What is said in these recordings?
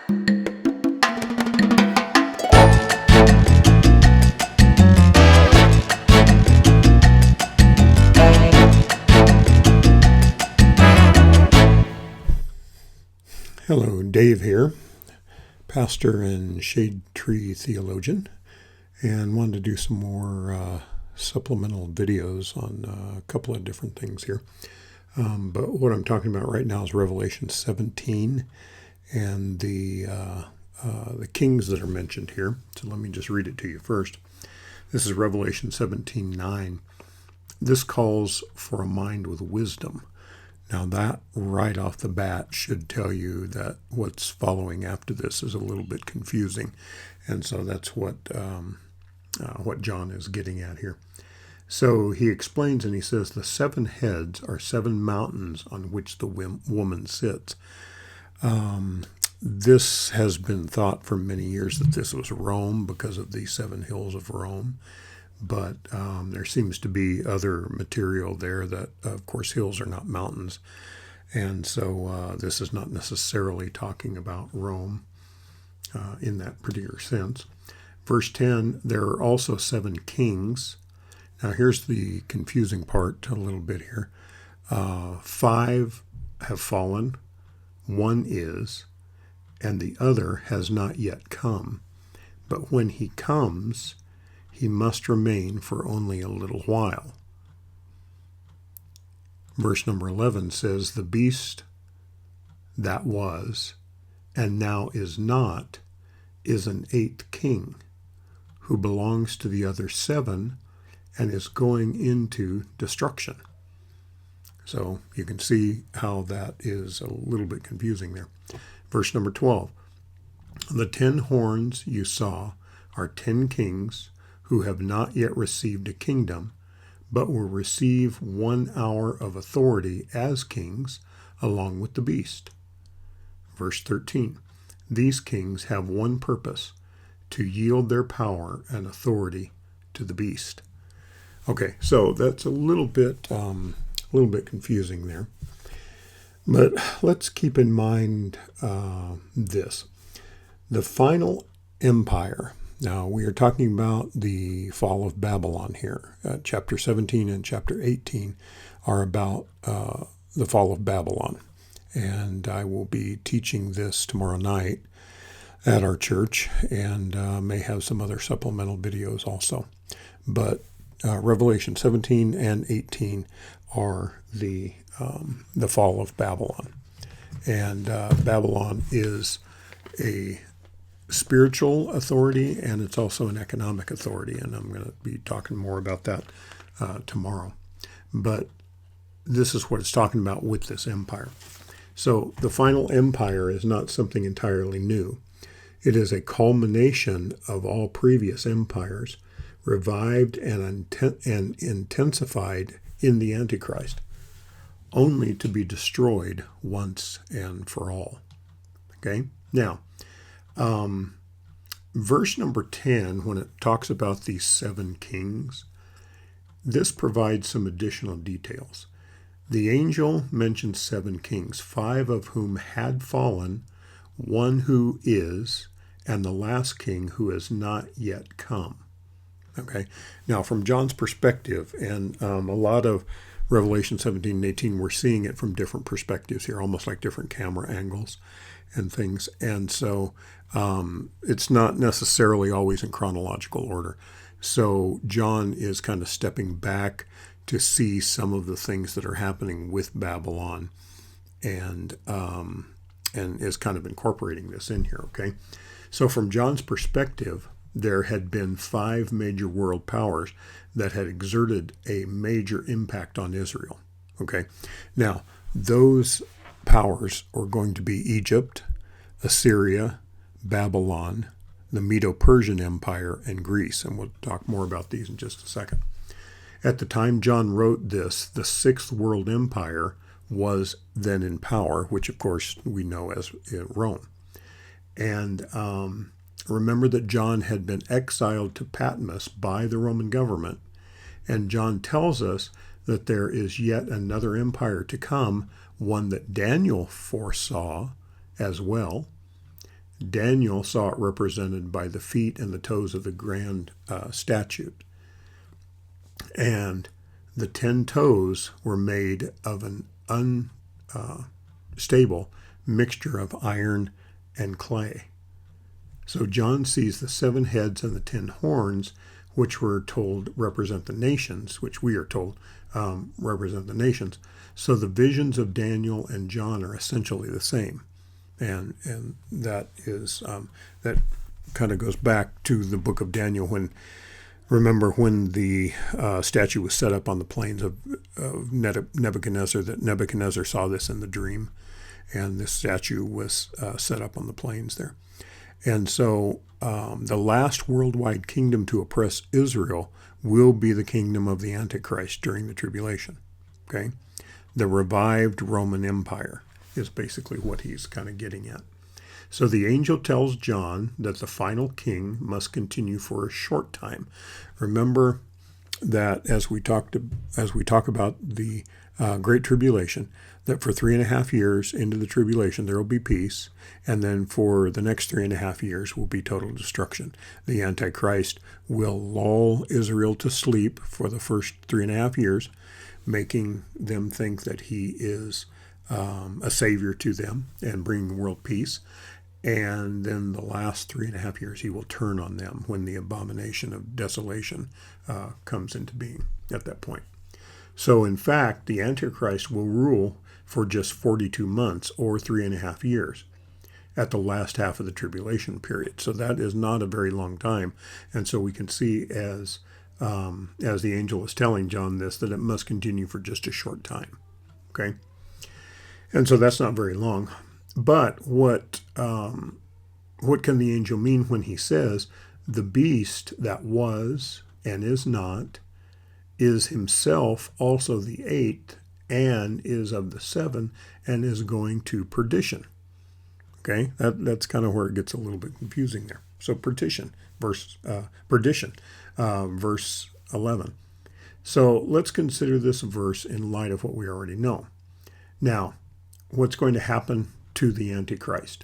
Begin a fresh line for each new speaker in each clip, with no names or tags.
Hello, Dave here, pastor and shade tree theologian, and wanted to do some more supplemental videos on a couple of different things here. But what I'm talking about right now is Revelation 17 and the kings that are mentioned here. So let me just read it to you first. This is Revelation 17:9. This calls for a mind with wisdom. Now that right off the bat should tell you that what's following after this is a little bit confusing. And so that's what John is getting at here. So he explains and he says the 7 heads are 7 mountains on which the woman sits. This has been thought for many years that this was Rome because of the 7 hills of Rome. But there seems to be other material there that, of course, hills are not mountains. And so this is not necessarily talking about Rome in that particular sense. Verse 10, there are also 7 kings. Now here's the confusing part a little bit here. 5 have fallen, 1 is, and the other has not yet come. But when he comes, he must remain for only a little while. Verse number 11 says, the beast that was and now is not is an 8th king who belongs to the other 7 and is going into destruction. So you can see how that is a little bit confusing there. Verse number 12, the 10 horns you saw are 10 kings who have not yet received a kingdom, but will receive 1 hour of authority as kings along with the beast. Verse 13, these kings have one purpose, to yield their power and authority to the beast. Okay, so that's a little bit confusing there. But let's keep in mind this. The final empire. Now, we are talking about the fall of Babylon here. Chapter 17 and chapter 18 are about the fall of Babylon. And I will be teaching this tomorrow night at our church and may have some other supplemental videos also. But Revelation 17 and 18 are the fall of Babylon. And Babylon is a spiritual authority, and it's also an economic authority, and I'm going to be talking more about that tomorrow. But this is what it's talking about with this empire. So the final empire is not something entirely new. It is a culmination of all previous empires, revived and intensified in the Antichrist, only to be destroyed once and for all. Okay? Now, verse number 10, when it talks about these 7 kings, this provides some additional details. The angel mentions 7 kings, 5 of whom had fallen, 1 who is, and the last king who has not yet come. Okay, now from John's perspective, and a lot of Revelation 17 and 18, we're seeing it from different perspectives here, almost like different camera angles and things. And so it's not necessarily always in chronological order. So John is kind of stepping back to see some of the things that are happening with Babylon and is kind of incorporating this in here, okay? So from John's perspective, there had been 5 major world powers that had exerted a major impact on Israel, okay? Now, those powers are going to be Egypt, Assyria, Babylon, the Medo-Persian Empire, and Greece. And we'll talk more about these in just a second. At the time John wrote this, the 6th world empire was then in power, which of course we know as Rome. And remember that John had been exiled to Patmos by the Roman government. And John tells us that there is yet another empire to come, one that Daniel foresaw as well. Daniel saw it represented by the feet and the toes of the grand statute. And the 10 toes were made of an unstable mixture of iron and clay. So John sees the 7 heads and the 10 horns, which we're told represent the nations, which we are told represent the nations. So the visions of Daniel and John are essentially the same. And that is that kind of goes back to the book of Daniel remember when the statue was set up on the plains of Nebuchadnezzar, that Nebuchadnezzar saw this in the dream, and this statue was set up on the plains there. And so the last worldwide kingdom to oppress Israel will be the kingdom of the Antichrist during the tribulation. Okay? The revived Roman Empire is basically what he's kind of getting at. So the angel tells John that the final king must continue for a short time. Remember that as we talk about the Great Tribulation, that for 3.5 years into the tribulation there will be peace, and then for the next 3.5 years will be total destruction. The Antichrist will lull Israel to sleep for the first 3.5 years, making them think that he is a savior to them and bringing world peace. And then the last 3.5 years he will turn on them when the abomination of desolation comes into being at that point. So in fact, the Antichrist will rule for just 42 months or 3.5 years at the last half of the tribulation period. So that is not a very long time. And so we can see as the angel is telling John this, that it must continue for just a short time. Okay? And so that's not very long. But what can the angel mean when he says, the beast that was and is not is himself also the 8th and is of the 7 and is going to perdition? Okay, that's kind of where it gets a little bit confusing there. So perdition, verse 11. So let's consider this verse in light of what we already know. Now, what's going to happen to the Antichrist?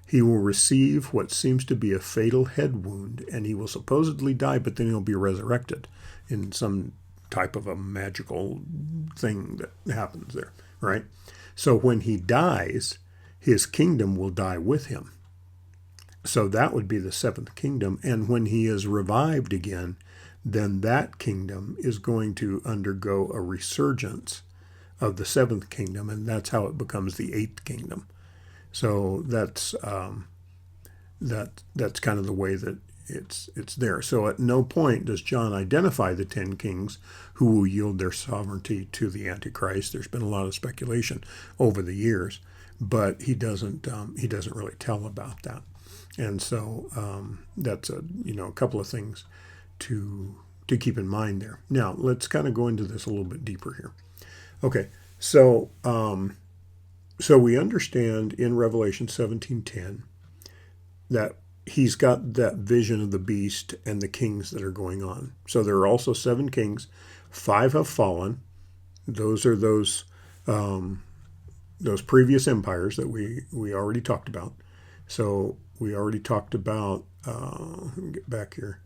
He will receive what seems to be a fatal head wound, and he will supposedly die, but then he'll be resurrected in some type of a magical thing that happens there, right? So when he dies, his kingdom will die with him. So that would be the 7th kingdom. And when he is revived again, then that kingdom is going to undergo a resurgence of the 7th kingdom, and that's how it becomes the 8th kingdom. So that's kind of the way that it's there. So at no point does John identify the 10 kings who will yield their sovereignty to the Antichrist. There's been a lot of speculation over the years, but he doesn't really tell about that. And so that's a couple of things to keep in mind there. Now let's kind of go into this a little bit deeper here. Okay, so we understand in Revelation 17:10 that he's got that vision of the beast and the kings that are going on. So there are also 7 kings. 5 have fallen. Those are those previous empires that we already talked about. So we already talked about, let me get back here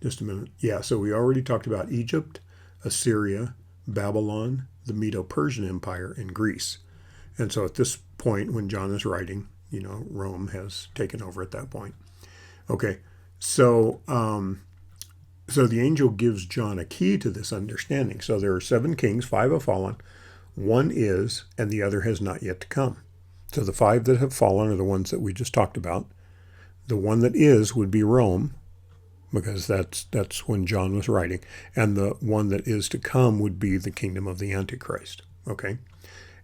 just a minute. Yeah, so we already talked about Egypt, Assyria, Babylon, the Medo-Persian Empire, and Greece. And so at this point, when John is writing, Rome has taken over at that point. Okay, so the angel gives John a key to this understanding. So there are 7 kings, 5 have fallen, 1 is, and the other has not yet to come. So the 5 that have fallen are the ones that we just talked about. The one that is would be Rome, because that's when John was writing. And the one that is to come would be the kingdom of the Antichrist. Okay?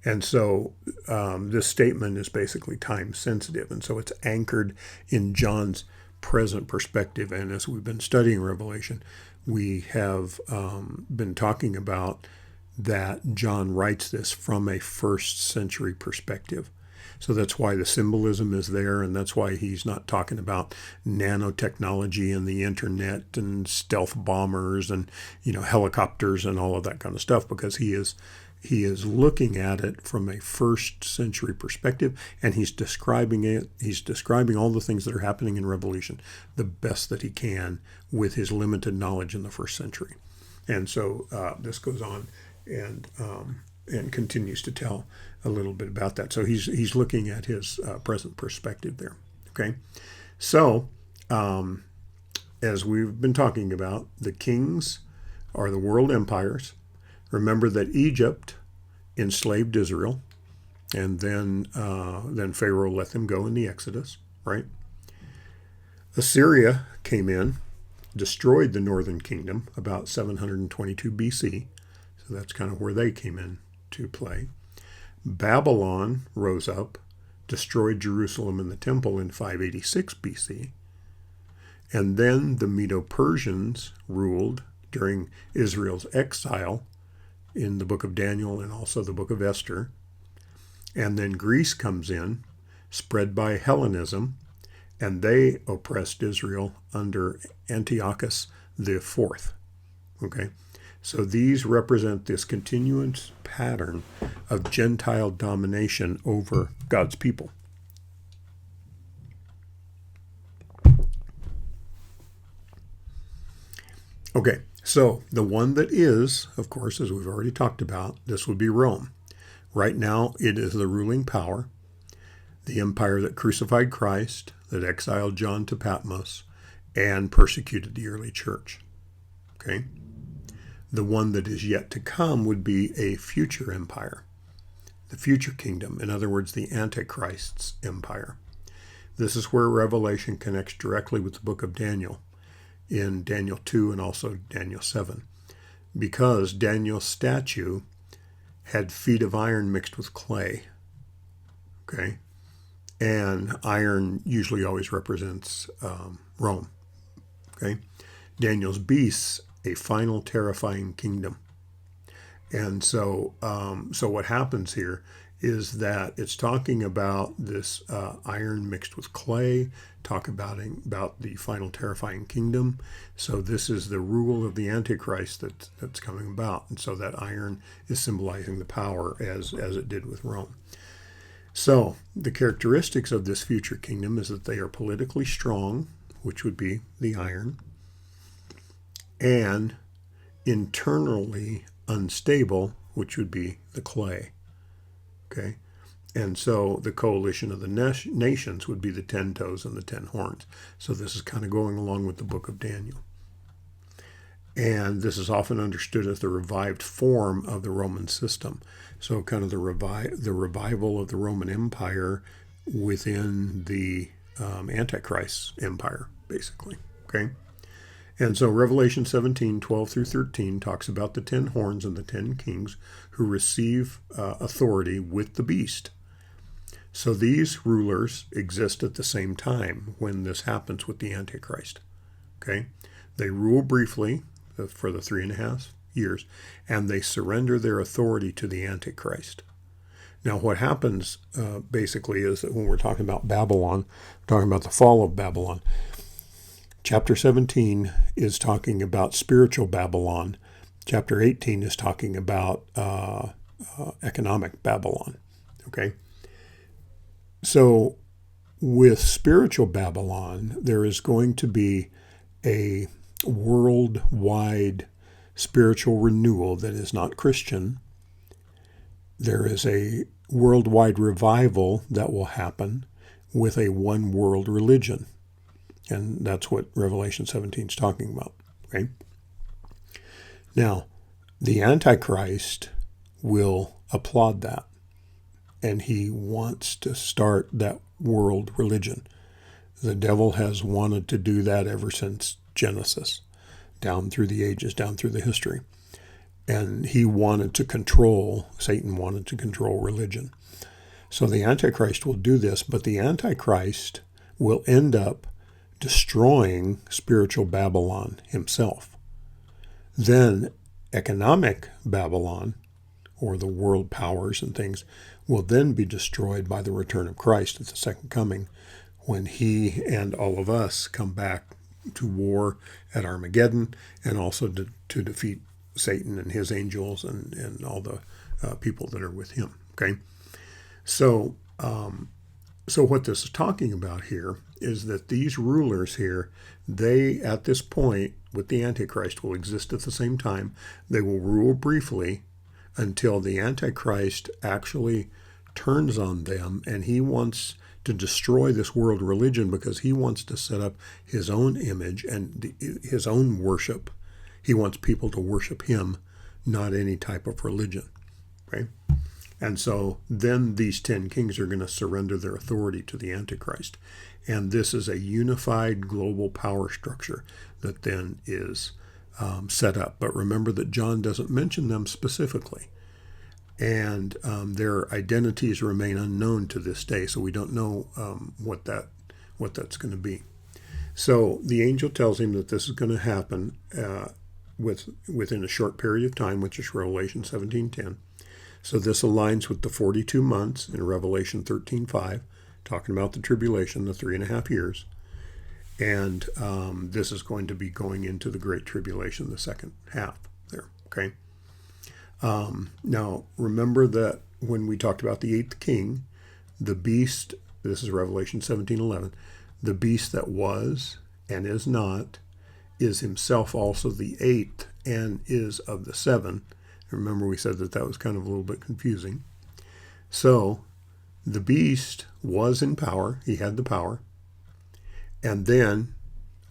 And so this statement is basically time sensitive. And so it's anchored in John's present perspective. And as we've been studying Revelation, we have been talking about that John writes this from a first century perspective. So that's why the symbolism is there, and that's why he's not talking about nanotechnology and the internet and stealth bombers and helicopters and all of that kind of stuff, because he is he is looking at it from a first century perspective, and he's describing it. He's describing all the things that are happening in Revelation the best that he can with his limited knowledge in the first century. And so this goes on and continues to tell a little bit about that. So he's looking at his present perspective there. Okay, so as we've been talking about, the kings are the world empires. Remember that Egypt enslaved Israel, and then Pharaoh let them go in the Exodus, right? Assyria came in, destroyed the northern kingdom about 722 BC. So that's kind of where they came in to play. Babylon rose up, destroyed Jerusalem and the temple in 586 BC. And then the Medo-Persians ruled during Israel's exile in the book of Daniel and also the book of Esther. And then Greece comes in, spread by Hellenism, and they oppressed Israel under Antiochus IV. Okay, so these represent this continuous pattern of Gentile domination over God's people. Okay, so the one that is, of course, as we've already talked about, this would be Rome. Right now, it is the ruling power, the empire that crucified Christ, that exiled John to Patmos, and persecuted the early church. Okay? The one that is yet to come would be a future empire, the future kingdom, in other words, the Antichrist's empire. This is where Revelation connects directly with the book of Daniel, in Daniel 2 and also Daniel 7, because Daniel's statue had feet of iron mixed with clay. Okay? And iron usually always represents Rome. Okay? Daniel's beasts, a final terrifying kingdom. And so what happens here is that it's talking about this iron mixed with clay, talking about the final terrifying kingdom. So this is the rule of the Antichrist that's coming about. And so that iron is symbolizing the power as it did with Rome. So the characteristics of this future kingdom is that they are politically strong, which would be the iron, and internally unstable, which would be the clay. Okay, and so the coalition of the nations would be the 10 toes and the 10 horns. So this is kind of going along with the book of Daniel. And this is often understood as the revived form of the Roman system. So kind of the revival of the Roman Empire within the Antichrist empire, basically. Okay. And so Revelation 17, 12 through 13 talks about the 10 horns and the 10 kings who receive authority with the beast. So these rulers exist at the same time when this happens with the Antichrist. Okay? They rule briefly for the 3.5 years, and they surrender their authority to the Antichrist. Now what happens basically is that when we're talking about Babylon, we're talking about the fall of Babylon. Chapter 17 is talking about spiritual Babylon. Chapter 18 is talking about economic Babylon. Okay? So with spiritual Babylon, there is going to be a worldwide spiritual renewal that is not Christian. There is a worldwide revival that will happen with a one world religion. And that's what Revelation 17 is talking about. Okay? Now, the Antichrist will applaud that. And he wants to start that world religion. The devil has wanted to do that ever since Genesis, down through the ages, down through the history. And Satan wanted to control religion. So the Antichrist will do this, but the Antichrist will end up destroying spiritual Babylon himself. Then economic Babylon, or the world powers and things, will then be destroyed by the return of Christ at the second coming, when he and all of us come back to war at Armageddon, and also to defeat Satan and his angels and all the people that are with him. Okay, so so what this is talking about here is that these rulers here, they at this point with the Antichrist will exist at the same time. They will rule briefly until the Antichrist actually turns on them, and he wants to destroy this world religion because he wants to set up his own image and his own worship. He wants people to worship him, not any type of religion. Right? And so then these 10 kings are going to surrender their authority to the Antichrist. And this is a unified global power structure that then is set up. But remember that John doesn't mention them specifically. And their identities remain unknown to this day, so we don't know what that's going to be. So the angel tells him that this is going to happen within a short period of time, which is Revelation 17:10. So this aligns with the 42 months in Revelation 13:5, talking about the tribulation, the 3.5 years. And this is going to be going into the Great Tribulation, the second half there, okay? Now, remember that when we talked about the 8th king, the beast, this is Revelation 17:11, the beast that was and is not, is himself also the 8th and is of the 7. Remember we said that was kind of a little bit confusing. So the beast was in power. He had the power. And then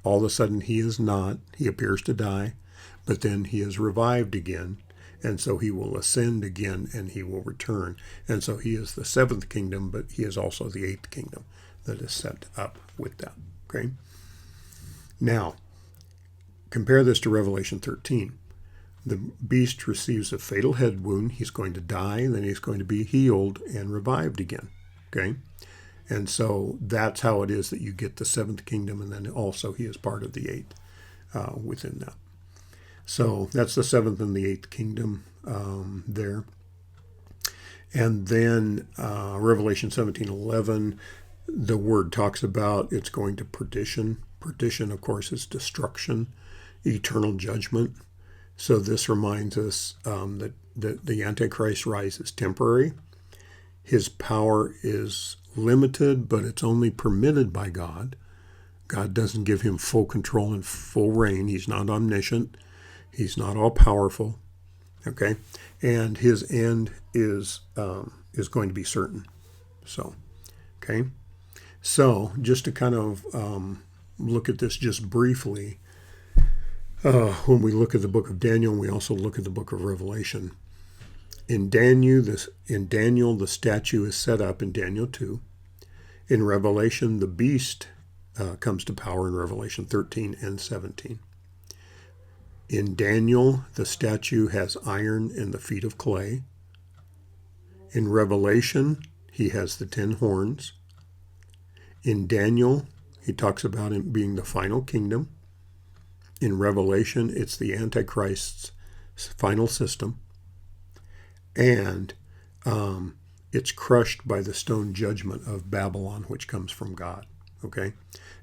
all of a sudden he is not. He appears to die, but then he is revived again. And so he will ascend again and he will return. And so he is the 7th kingdom, but he is also the 8th kingdom that is set up with that. Okay? Now, compare this to Revelation 13. The beast receives a fatal head wound. He's going to die, then he's going to be healed and revived again. Okay? And so that's how it is that you get the 7th kingdom, and then also he is part of the 8th within that. So that's the 7th and the 8th kingdom there. And then Revelation 17:11, the word talks about it's going to perdition. Perdition, of course, is destruction, eternal judgment. So this reminds us that the Antichrist rise is temporary. His power is limited, but it's only permitted by God. God doesn't give him full control and full reign. He's not omniscient. He's not all powerful. Okay, and his end is going to be certain. So, okay, so just to kind of look at this just briefly. When we look at the book of Daniel, we also look at the book of Revelation. In Daniel, the statue is set up in Daniel 2. In Revelation, the beast comes to power in Revelation 13 and 17. In Daniel, the statue has iron and the feet of clay. In Revelation, he has the 10 horns. In Daniel, he talks about him being the final kingdom. In Revelation, it's the Antichrist's final system. And it's crushed by the stone judgment of Babylon, which comes from God. Okay?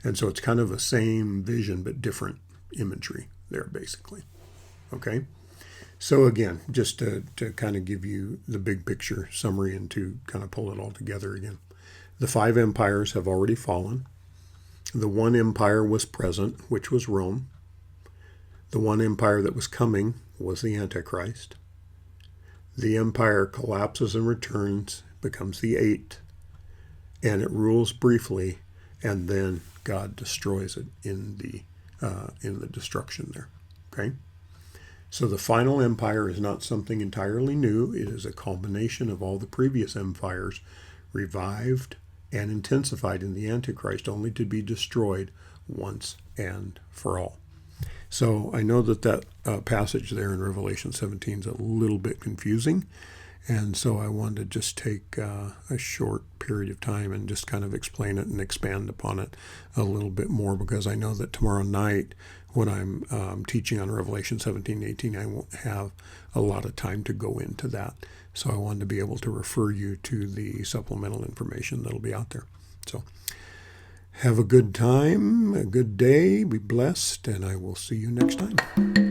And so it's kind of the same vision, but different imagery there, basically. Okay? So again, just to kind of give you the big picture summary and to kind of pull it all together again. The 5 empires have already fallen. The one empire was present, which was Rome. The one empire that was coming was the Antichrist. The empire collapses and returns, becomes the 8th, and it rules briefly, and then God destroys it in the destruction there. Okay? So the final empire is not something entirely new. It is a culmination of all the previous empires, revived and intensified in the Antichrist, only to be destroyed once and for all. So I know that passage there in Revelation 17 is a little bit confusing, and so I wanted to just take a short period of time and just kind of explain it and expand upon it a little bit more, because I know that tomorrow night when I'm teaching on Revelation 17 and 18, I won't have a lot of time to go into that. So I wanted to be able to refer you to the supplemental information that'll be out there. So have a good time, a good day, be blessed, and I will see you next time.